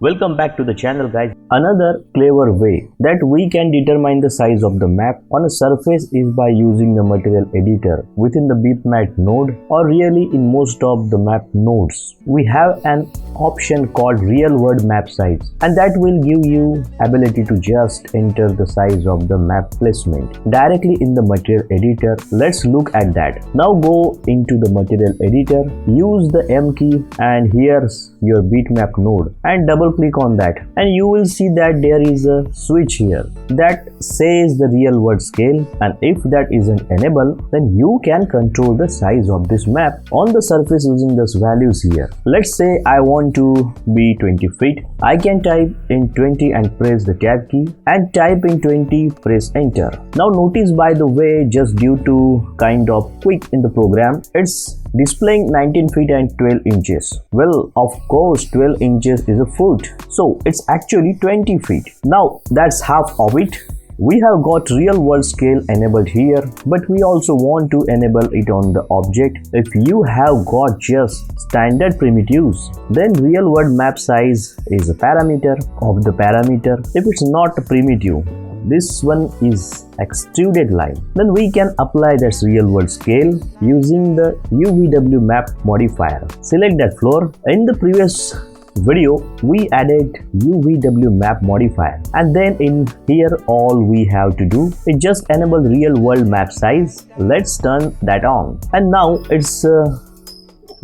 Welcome back to the channel, guys. Another clever way that we can determine the size of the map on a surface is by using the material editor within the bitmap node, or really in most of the map nodes. We have an option called real world map size, and that will give you ability to just enter the size of the map placement directly in the material editor. Let's look at that. Now go into the material editor, use the M key, and here's your bitmap node, and double click on that, and you will see that there is a switch here that says the real world scale, and if that isn't enabled, then you can control the size of this map on the surface using those values here. Let's say I want to be 20 feet. I can type in 20 and press the tab key, and type in 20, press enter. Now notice, by the way, just due to kind of quick in the program, it's displaying 19 feet and 12 inches. Well, of course 12 inches is a foot, so it's actually 20 feet. Now that's half of it. We have got real world scale enabled here, but we also want to enable it on the object. If you have got just standard primitives, then real world map size is a parameter of the parameter. If it's not a primitive, this one is extruded line, then we can apply that real world scale using the UVW map modifier. Select that floor. In the previous video we added UVW map modifier, and then in here all we have to do is just enable real world map size. Let's turn that on, and now it's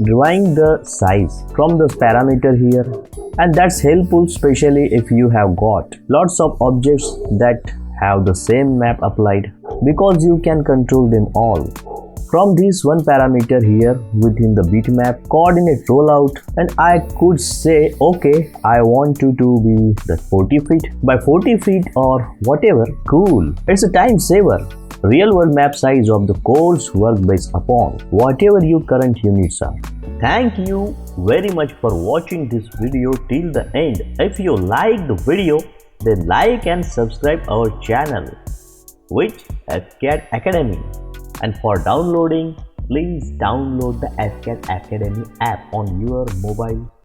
drawing the size from this parameter here, and that's helpful especially if you have got lots of objects that have the same map applied, because you can control them all from this one parameter here within the bitmap coordinate rollout. And I could say, okay, I want you to be the 40 feet by 40 feet or whatever. Cool, it's a time saver. Real world map size of the codes work based upon whatever your current units are. Thank you very much for watching this video till the end. If you like the video, then like and subscribe our channel with FCAD Academy. And for downloading, please download the FCAD Academy app on your mobile